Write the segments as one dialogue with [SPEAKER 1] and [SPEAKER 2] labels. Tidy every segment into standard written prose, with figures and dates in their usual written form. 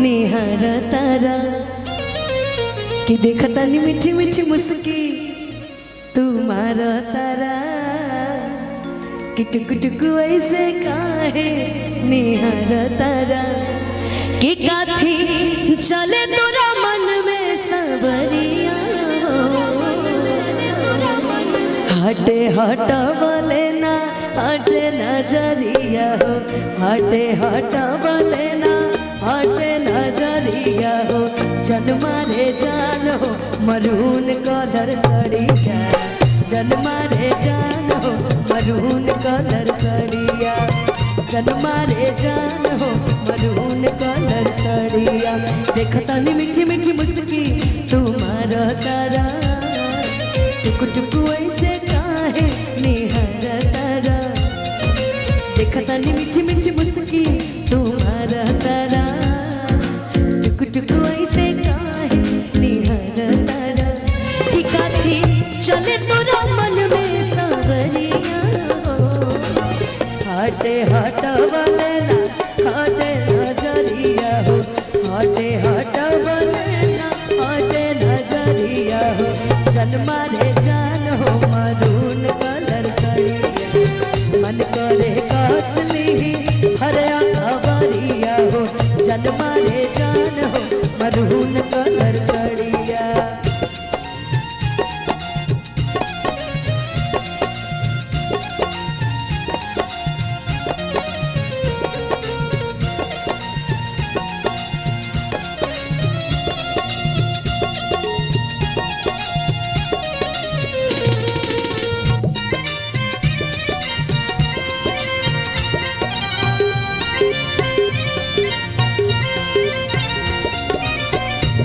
[SPEAKER 1] निहार तारा कि देखता नी मीठी मीठी मुस्की तुम्हार तारा कि टुक टुक ऐसे काहे निहार तारा कि काथी चले तोरा मन में सबरिया हटे हटा बोले ना हटे नजरिया हो हटे हटा बोले ना हटे नजरिया हो जन्मा रे जान हो मरून कलर सड़िया जन्मा रे जान हो मरून कलर सड़िया जन्मा रे जान हो मरून कलर सड़िया देखता नी मीठी मीठी मुस्की तुम्हारा तारा टुक टुक ऐसे काहे निहार तारा देखता नी मीठी मीठी मुस्की तुम्हारा तारा टुक टुक ऐसे काहे निहार तारा कि काथी चले तोरा मन में सावरिया हटे हटा वाले ना हटे नजरिया हो हटे हटा वाले ना हटे नजरिया हो जन्मा रे जान हो मरून कलर सड़िया मन करे कसली हरिया खबरिया हो जन्मा रे जान हो मरून कलर सड़िया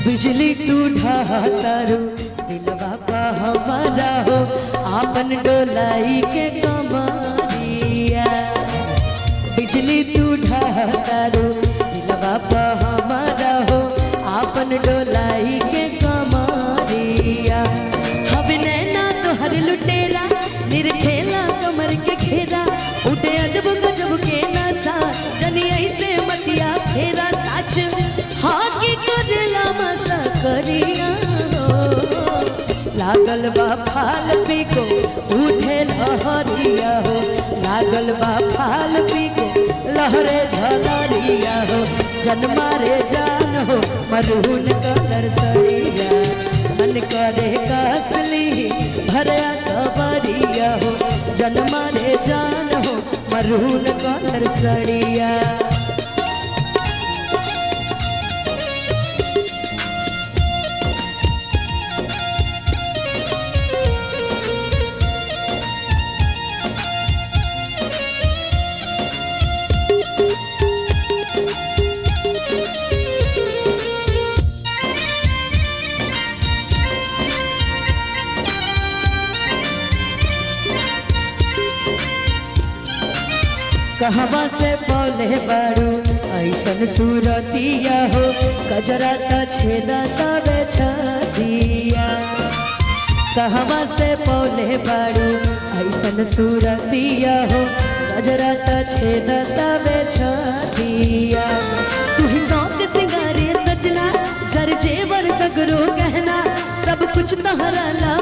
[SPEAKER 1] बिजली तू ढातारू दिलवा पा हमारा हो आपन डोलाई के कमरिया बिजली तू ढातारू दिलवा पा हमारा हो आपन डोलाई के कमरिया हवे नैना तो हर लुटेरा निरखेला कमर के घेरा उठे अजब गजब के नशा जनी ऐसे मतिया फेरा साच हाँ की करला मसा करिया लागल बा फाल पीको उठे लहरिया हो लागल बा फाल पीको लहरे झलरिया हो जन्मा रे जान हो मरून कलर सड़िया मन करे कसली भरिया खबरिया हो जन्मा रे जान हो मरून कलर सड़िया कहवा से बोले बारू ऐसन सूरतिया हो कजरा त छेदा तबे छदिया कहवा से बोले बारू ऐसन सूरतिया हो कजरा त छेदा तबे छदिया तू ही सौत सिंगारे सजना जर जेवर सगरो गहना सब कुछ तहरा ला